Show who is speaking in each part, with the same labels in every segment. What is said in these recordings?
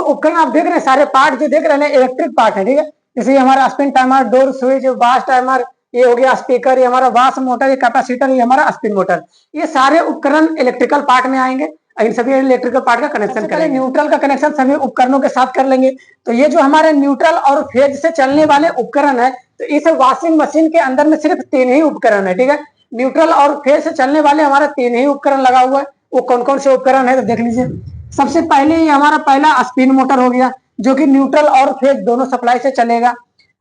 Speaker 1: उपकरण आप देख रहे हैं, सारे पार्ट जो देख रहे हैं इलेक्ट्रिक पार्ट है, ठीक है। जैसे हमारा spin timer, door switch, wash timer, ये हो गया स्पीकर, ये हमारा वाश मोटर, ये कैपेसिटर, ये हमारा स्पिन मोटर, ये सारे उपकरण इलेक्ट्रिकल पार्ट में आएंगे। इन सभी इलेक्ट्रिकल पार्ट का कनेक्शन करेंगे। न्यूट्रल का कनेक्शन सभी उपकरणों के साथ कर लेंगे। तो ये जो हमारे न्यूट्रल और फेज से चलने वाले उपकरण है, तो इस वॉशिंग मशीन के अंदर में सिर्फ 3 ही उपकरण है, ठीक है। न्यूट्रल और फेज से चलने वाले हमारा 3 ही उपकरण लगा हुआ है। वो कौन कौन से उपकरण है तो देख लीजिए। सबसे पहले ये हमारा पहला स्पिन मोटर हो गया, जो कि न्यूट्रल और फेज दोनों सप्लाई से चलेगा।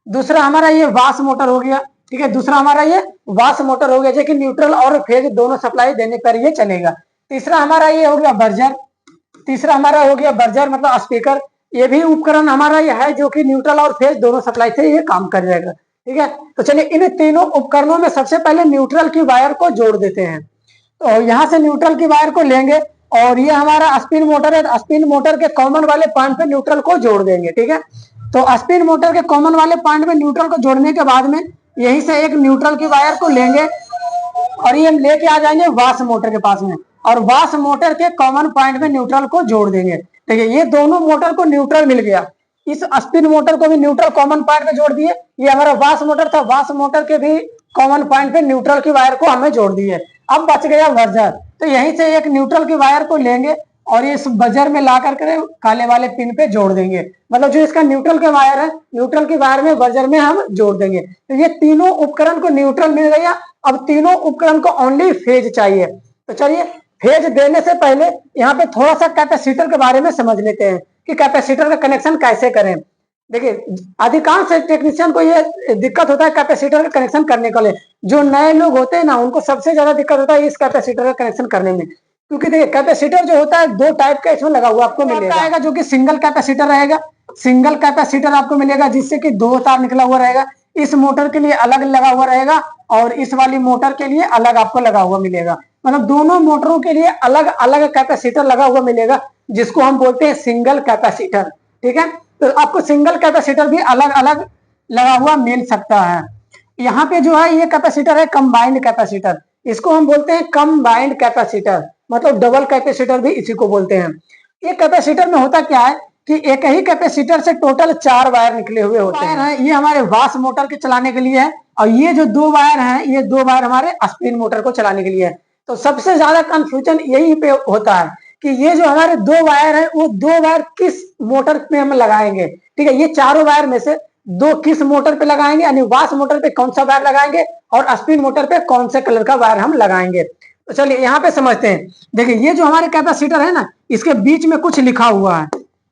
Speaker 1: दूसरा हमारा ये वाश मोटर हो गया, ठीक है। दूसरा हमारा ये वाश मोटर हो गया, जो कि न्यूट्रल और फेज दोनों सप्लाई देने पर ये चलेगा। तीसरा हमारा ये हो गया बर्जर। तीसरा हमारा हो गया बर्जर मतलब स्पीकर। ये भी उपकरण हमारा ये है जो कि न्यूट्रल और फेज दोनों सप्लाई से ये काम कर जाएगा, ठीक है। तो चलिए इन तीनों उपकरणों में सबसे पहले न्यूट्रल की वायर को जोड़ देते हैं। तो यहाँ से न्यूट्रल की वायर को लेंगे और ये हमारा स्पिन मोटर है, स्पिन मोटर के कॉमन वाले पॉइंट पे न्यूट्रल को जोड़ देंगे, ठीक है। तो स्पिन मोटर के कॉमन वाले पॉइंट में न्यूट्रल को जोड़ने के बाद में यहीं से एक न्यूट्रल की वायर को लेंगे और ये हम लेके आ जाएंगे वाश मोटर के पास में, और वाश मोटर के कॉमन पॉइंट में न्यूट्रल को जोड़ देंगे। देखिए ये दोनों मोटर को न्यूट्रल मिल गया। इस स्पिन मोटर को भी न्यूट्रल कॉमन पॉइंट पे जोड़ दिए। ये हमारा वाश मोटर था, वाश मोटर के भी कॉमन पॉइंट पे न्यूट्रल की वायर को हमें जोड़ दिए। अब बच गया बजर। तो यहीं से एक न्यूट्रल की वायर को लेंगे और ये इस बजर में ला करके काले वाले पिन पे जोड़ देंगे। मतलब जो इसका न्यूट्रल के वायर है, न्यूट्रल की वायर में बजर में हम जोड़ देंगे। तो ये तीनों उपकरण को न्यूट्रल मिल गया। अब तीनों उपकरण को ओनली फेज चाहिए। तो चलिए फेज देने से पहले यहाँ पे थोड़ा सा कैपेसिटर के बारे में समझ लेते हैं कि कैपेसिटर का कनेक्शन कैसे करें। देखिए अधिकांश टेक्नीशियन को ये दिक्कत होता है कैपेसिटर का कनेक्शन करने के लिए। जो नए लोग होते हैं ना, उनको सबसे ज्यादा दिक्कत होता है इस कैपेसिटर का कनेक्शन करने में। क्योंकि देखिए कैपेसिटर जो होता है 2 टाइप का इसमें लगा हुआ आपको मिलेगा, जो कि सिंगल कैपेसिटर रहेगा। सिंगल कैपेसिटर आपको मिलेगा जिससे कि 2 तार निकला हुआ रहेगा। इस मोटर के लिए अलग लगा हुआ रहेगा और इस वाली मोटर के लिए अलग आपको लगा हुआ मिलेगा। मतलब दोनों मोटरों के लिए अलग अलग कैपेसिटर लगा हुआ मिलेगा, जिसको हम बोलते हैं सिंगल कैपेसिटर, ठीक है। तो आपको सिंगल कैपेसिटर भी अलग अलग लगा हुआ मिल सकता है। यहाँ पे जो है ये कैपेसिटर है कंबाइंड कैपेसिटर, इसको हम बोलते हैं कंबाइंड कैपेसिटर, मतलब डबल कैपेसिटर भी इसी को बोलते हैं। ये कैपेसिटर में होता क्या है कि एक ही कैपेसिटर से टोटल 4 वायर निकले हुए होते हैं। ये हमारे वाश मोटर के चलाने के लिए है और ये जो 2 वायर हैं, ये 2 वायर हमारे स्पिन मोटर को चलाने के लिए है। तो सबसे ज्यादा कंफ्यूजन यही पे होता है कि ये जो हमारे 2 वायर है, वो 2 वायर किस मोटर पे हम लगाएंगे, ठीक है। ये चारों वायर में से 2 किस मोटर पे लगाएंगे, यानी वाश मोटर पे कौन सा वायर लगाएंगे और स्पिन मोटर पे कौन से कलर का वायर हम लगाएंगे। तो चलिए यहाँ पे समझते हैं। देखिए ये जो हमारे कैपेसिटर है ना, इसके बीच में कुछ लिखा हुआ है।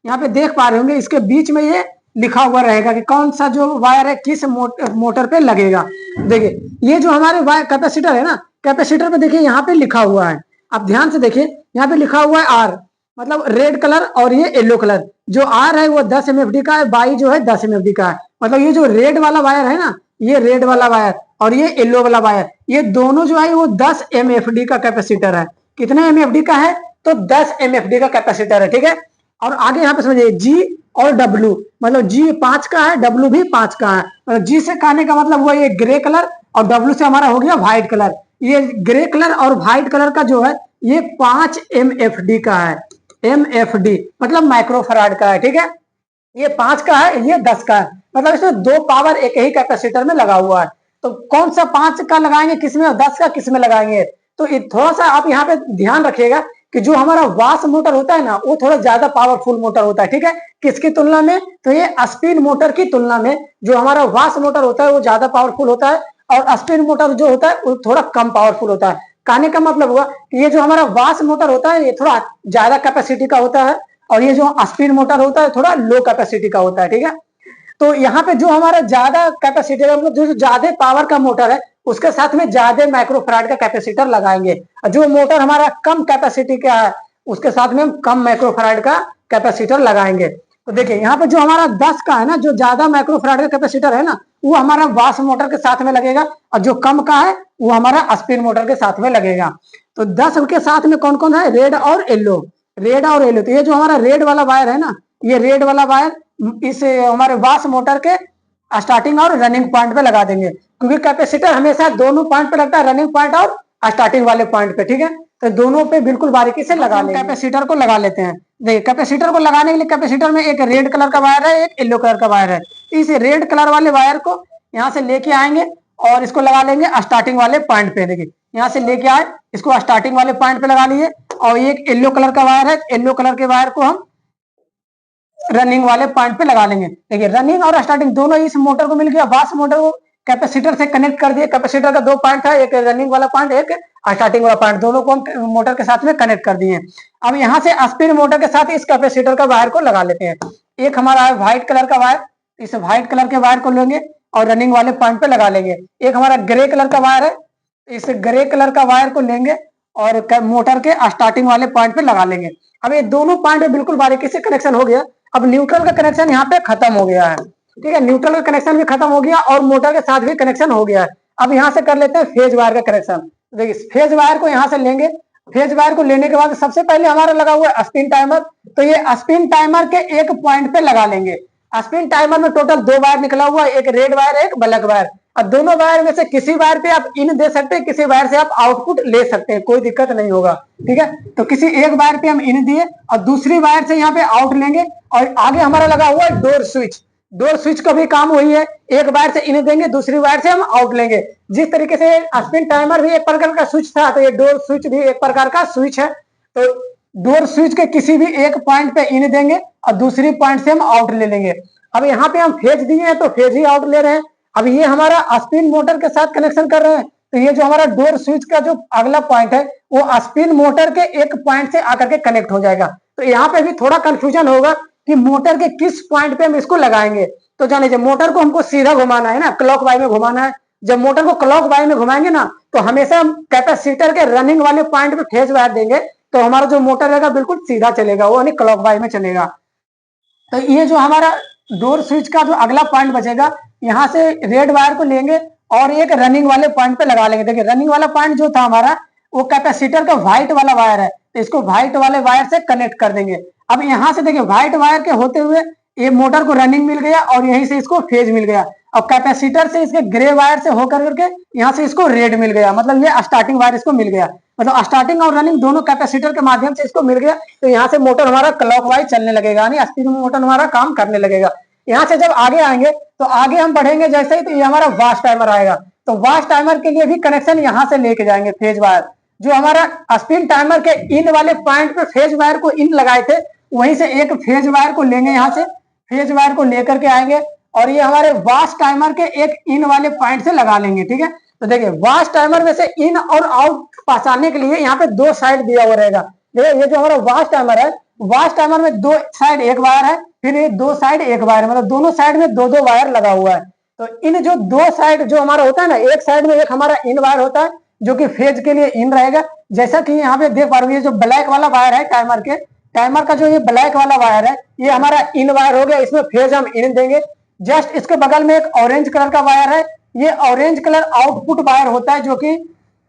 Speaker 1: यहाँ पे देख पा रहे होंगे, इसके बीच में ये लिखा हुआ रहेगा कि कौन सा जो वायर है किस मोटर पे लगेगा। देखिए ये जो हमारे वायर कैपेसिटर है ना, कैपेसिटर पे देखिए यहाँ पे लिखा हुआ है। आप ध्यान से देखिए, यहाँ पे लिखा हुआ है आर, मतलब रेड कलर, और ये येलो कलर। जो आर है वो 10 MFD का है, बाई जो है 10 MFD का है। मतलब ये जो रेड वाला वायर है ना, ये रेड वाला वायर और ये येलो वाला वायर, ये दोनों जो है वो 10 MFD का कैपेसिटर है। कितने MFD का है तो 10 MFD का कैपेसिटर है, ठीक है। और आगे यहाँ पे समझिए जी और डब्ल्यू, मतलब जी 5 का है, डब्ल्यू भी 5 का है। मतलब जी से कहने का मतलब हुआ ये ग्रे कलर और डब्ल्यू से हमारा हो गया व्हाइट कलर। ये ग्रे कलर और व्हाइट कलर का जो है ये 5 MFD का है। MFD मतलब माइक्रोफराड का है, ठीक है। ये 5 का है, ये 10 का है। मतलब इसमें 2 पावर एक ही कैपेसिटर में लगा हुआ है। तो कौन सा 5 का लगाएंगे किसमें और 10 का किसमें लगाएंगे। तो थोड़ा सा आप यहाँ पे ध्यान रखिएगा कि जो हमारा वाश मोटर होता है ना, वो थोड़ा ज्यादा पावरफुल मोटर होता है, ठीक है। किसकी तुलना में, तो ये स्पिन मोटर की तुलना में जो हमारा वाश मोटर होता है वो ज्यादा पावरफुल होता है और स्पिन मोटर जो होता है वो थोड़ा कम पावरफुल होता है। कहने का मतलब हुआ कि ये जो हमारा वाश मोटर होता है ये थोड़ा ज्यादा कैपेसिटी का होता है और ये जो स्पिन मोटर होता है थोड़ा लो कैपेसिटी का होता है, ठीक है। तो यहाँ पे जो हमारा ज्यादा कैपेसिटी है, मतलब जो ज्यादा पावर का मोटर है उसके साथ में ज्यादा माइक्रोफराड का कैपेसिटर लगाएंगे, और जो मोटर हमारा कम कैपेसिटी का है उसके साथ में हम कम माइक्रोफराड का कैपेसिटर लगाएंगे। तो देखिए यहाँ पे जो हमारा 10 का है ना, जो ज्यादा माइक्रोफराड का कैपेसिटर है ना, वो हमारा वाश मोटर के साथ में लगेगा, और जो कम का है वो हमारा स्पिन मोटर के साथ में लगेगा। तो 10 के साथ में कौन कौन है, रेड और येलो, रेड और येलो। तो ये जो हमारा रेड वाला वायर है ना, ये रेड वाला वायर इस हमारे वाश मोटर के स्टार्टिंग और रनिंग पॉइंट पे लगा देंगे, क्योंकि कैपेसिटर हमेशा दोनों पॉइंट पे लगता है, रनिंग पॉइंट और स्टार्टिंग वाले पॉइंट पे, ठीक है। तो दोनों पे बिल्कुल बारीकी से लगा लेंगे। कैपेसिटर को लगा लेते हैं। देखिए कैपेसिटर को लगाने के लिए कैपेसिटर में एक रेड कलर का वायर है, एक येलो कलर का वायर है। इस रेड कलर वाले वायर को यहाँ से लेके आएंगे और इसको लगा लेंगे स्टार्टिंग वाले पॉइंट पे। देखिए यहाँ से लेके आए, इसको स्टार्टिंग वाले पॉइंट पे लगा लिए। और एक येलो कलर का वायर है, येलो कलर के वायर को हम रनिंग वाले पॉइंट पे लगा लेंगे। देखिए रनिंग और स्टार्टिंग दोनों इस मोटर को मिल गया। वास मोटर को कैपेसिटर से कनेक्ट कर दिए। कैपेसिटर का दो पॉइंट था, एक रनिंग वाला पॉइंट, एक स्टार्टिंग वाला पॉइंट, दोनों को हम मोटर के साथ में कनेक्ट कर दिए। अब यहाँ से स्पिन मोटर के साथ इस कैपेसिटर का वायर को लगा लेते हैं। एक हमारा है व्हाइट कलर का वायर, इस व्हाइट कलर के वायर को लेंगे और रनिंग वाले पॉइंट पे लगा लेंगे। एक हमारा ग्रे कलर का वायर है, इस ग्रे कलर का वायर को लेंगे और मोटर के स्टार्टिंग वाले पॉइंट पे लगा लेंगे। अब ये दोनों पॉइंट पे बिल्कुल बारीकी से कनेक्शन हो गया। अब न्यूट्रल का कनेक्शन यहाँ पे खत्म हो गया है। ठीक है, न्यूट्रल का कनेक्शन भी खत्म हो गया और मोटर के साथ भी कनेक्शन हो गया है। अब यहाँ से कर लेते हैं फेज वायर का कनेक्शन। देखिए फेज वायर को यहाँ से लेंगे। फेज वायर को लेने के बाद सबसे पहले हमारा लगा हुआ है स्पिन टाइमर, तो ये स्पिन टाइमर के एक पॉइंट पे लगा लेंगे। स्पिन टाइमर में टोटल दो वायर निकला हुआ है, एक रेड वायर एक ब्लैक वायर। और दोनों वायर में से किसी वायर पे आप इन दे सकते हैं, किसी वायर से आप आउटपुट ले सकते हैं, कोई दिक्कत नहीं होगा। ठीक है, तो किसी एक वायर पे हम इन दिए और दूसरी वायर से यहाँ पे आउट लेंगे। और आगे हमारा लगा हुआ है डोर स्विच। डोर स्विच का भी काम वही है, एक वायर से इन देंगे, दूसरी वायर से हम आउट लेंगे। जिस तरीके से स्पिन टाइमर भी एक प्रकार का स्विच था, तो ये डोर स्विच भी एक प्रकार का स्विच है। तो डोर स्विच के किसी भी एक पॉइंट पे इन देंगे और दूसरी पॉइंट से हम आउट ले लेंगे। अब यहाँ पे हम फेज दिए हैं तो फेज ही आउट ले रहे हैं। अब ये हमारा स्पिन मोटर के साथ कनेक्शन कर रहे हैं, तो ये जो हमारा डोर स्विच का जो अगला पॉइंट है वो स्पिन मोटर के एक पॉइंट से आकर के कनेक्ट हो जाएगा। तो यहाँ पे भी थोड़ा कंफ्यूजन होगा कि मोटर के किस पॉइंट पे हम इसको लगाएंगे। तो जान लीजिए मोटर को हमको सीधा घुमाना है ना, क्लॉक वाई में घुमाना है। जब मोटर को क्लॉक वाई में घुमाएंगे ना, तो हमेशा हम कैपेसिटर के रनिंग वाले पॉइंट पे फेज वायर देंगे, तो हमारा जो मोटर रहेगा बिल्कुल सीधा चलेगा, वो यानी क्लॉक वाई में चलेगा। तो ये जो हमारा डोर स्विच का जो अगला पॉइंट बचेगा, यहाँ से रेड वायर को लेंगे और एक रनिंग वाले पॉइंट पे लगा लेंगे। देखिए रनिंग वाला पॉइंट जो था हमारा वो कैपेसिटर का व्हाइट वाला वायर है, तो इसको व्हाइट वाले वायर से कनेक्ट कर देंगे। अब यहाँ से देखिए व्हाइट वायर के होते हुए ये मोटर को रनिंग मिल गया और यहीं से इसको फेज मिल गया। अब कैपेसिटर से इसके ग्रे वायर से होकर करके यहाँ से इसको रेड मिल गया, मतलब ये स्टार्टिंग वायर इसको मिल गया। मतलब स्टार्टिंग और रनिंग दोनों कैपेसिटर के माध्यम से इसको मिल गया। तो यहाँ से मोटर हमारा क्लॉक वाइज चलने लगेगा, यानी स्पीड में मोटर हमारा काम करने लगेगा। यहाँ से जब आगे आएंगे तो आगे हम बढ़ेंगे जैसे ही, तो ये हमारा वाश टाइमर आएगा। तो वाश टाइमर के लिए भी कनेक्शन यहाँ से लेके जाएंगे फेज वायर। जो हमारा स्पिन टाइमर के इन वाले पॉइंट पे फेज वायर को इन लगाए थे, वहीं से एक फेज वायर को लेंगे, यहाँ से फेज वायर को लेकर के आएंगे और ये हमारे वाश टाइमर के एक इन वाले पॉइंट से लगा लेंगे। ठीक है, तो देखिए वाश टाइमर में से इन और आउट पहुंचाने के लिए यहाँ पे दो साइड दिया हुआ रहेगा। देखिए ये जो हमारा वाश टाइमर है, वाश टाइमर में दो साइड एक वायर है, फिर ये दो साइड एक वायर, मतलब दोनों साइड में दो दो वायर लगा हुआ है। तो इन जो दो साइड जो हमारा होता है ना, एक साइड में एक हमारा इन वायर होता है जो कि फेज के लिए इन रहेगा। जैसा कि यहाँ पे देख पा रहे हो, ये जो ब्लैक वाला वायर है टाइमर के, टाइमर का जो ये ब्लैक वाला वायर है, ये हमारा इन वायर हो गया, इसमें फेज हम इन देंगे। जस्ट इसके बगल में एक ऑरेंज कलर का वायर है, ये ऑरेंज कलर आउटपुट वायर होता है जो कि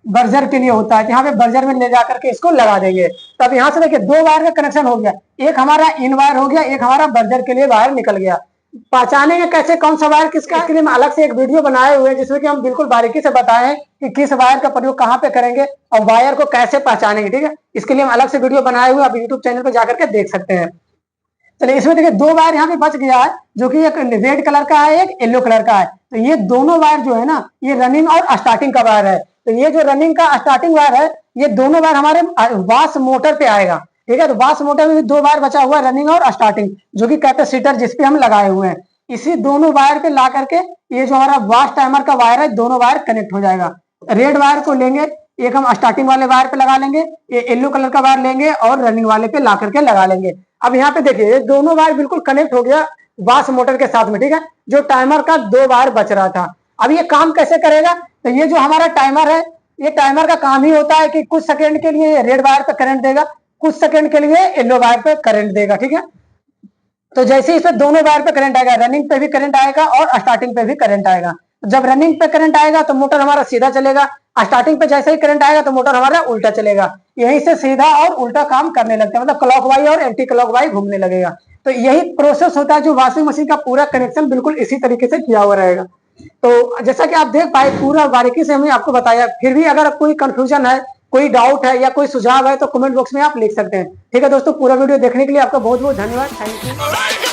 Speaker 1: बर्जर के लिए होता है। यहाँ पे बर्जर में ले जाकर के इसको लगा देंगे। तो अब यहाँ से देखिए दो वायर का कनेक्शन हो गया, एक हमारा इन वायर हो गया, एक हमारा बर्जर के लिए वायर निकल गया। पहचानेंगे कैसे कौन सा वायर किसका, इसके लिए हम अलग से एक वीडियो बनाए हुए हैं जिसमें कि हम बिल्कुल बारीकी से बताए हैं कि किस वायर का प्रयोग कहाँ पे करेंगे और वायर को कैसे पहचानेंगे। ठीक है, इसके लिए हम अलग से वीडियो बनाए हुए, आप यूट्यूब चैनल पर जाकर के देख सकते हैं। चलिए इसमें देखिए दो वायर यहाँ पे बच गया है, जो कि एक रेड कलर का है, एक येलो कलर का है। तो ये दोनों वायर जो है ना, ये रनिंग और स्टार्टिंग का वायर है। तो ये जो रनिंग का स्टार्टिंग वायर है, ये दोनों वायर हमारे वाश मोटर पे आएगा। ठीक है, तो वाश मोटर में भी दो वायर बचा हुआ है, रनिंग और स्टार्टिंग, जो कि कैपेसिटर जिसपे हम लगाए हुए हैं। इसी दोनों वायर पे ला करके ये जो हमारा वाश टाइमर का वायर है, दोनों वायर कनेक्ट हो जाएगा। रेड वायर को लेंगे, एक हम स्टार्टिंग वाले वायर पे लगा लेंगे, ये येलो कलर का वायर लेंगे और रनिंग वाले पे ला करके लगा लेंगे। अब यहाँ पे देखिए ये दोनों वायर बिल्कुल कनेक्ट हो गया वाश मोटर के साथ में। ठीक है, जो टाइमर का दो वायर बच रहा था। अब ये काम कैसे करेगा, तो ये जो हमारा टाइमर है, ये टाइमर का काम ही होता है कि कुछ सेकंड के लिए रेड वायर पे करंट देगा, कुछ सेकंड के लिए येलो वायर पे करंट देगा। ठीक है, तो जैसे इसमें दोनों वायर पे करंट आएगा, रनिंग पे भी करंट आएगा और स्टार्टिंग पे भी करंट आएगा। जब रनिंग पे करंट आएगा तो मोटर हमारा सीधा चलेगा, स्टार्टिंग पे जैसे ही करंट आएगा तो मोटर हमारा उल्टा चलेगा। यहीं से सीधा और उल्टा काम करने लगता है, मतलब क्लॉकवाइज और एंटी क्लॉकवाइज घूमने लगेगा। तो यही प्रोसेस होता है जो वॉशिंग मशीन का पूरा कनेक्शन बिल्कुल इसी तरीके से किया हुआ रहेगा। तो जैसा कि आप देख पाए पूरा बारीकी से हमने आपको बताया, फिर भी अगर कोई कंफ्यूजन है कोई डाउट है या कोई सुझाव है तो कमेंट बॉक्स में आप लिख सकते हैं। ठीक है दोस्तों, पूरा वीडियो देखने के लिए आपका बहुत बहुत धन्यवाद। Thank you.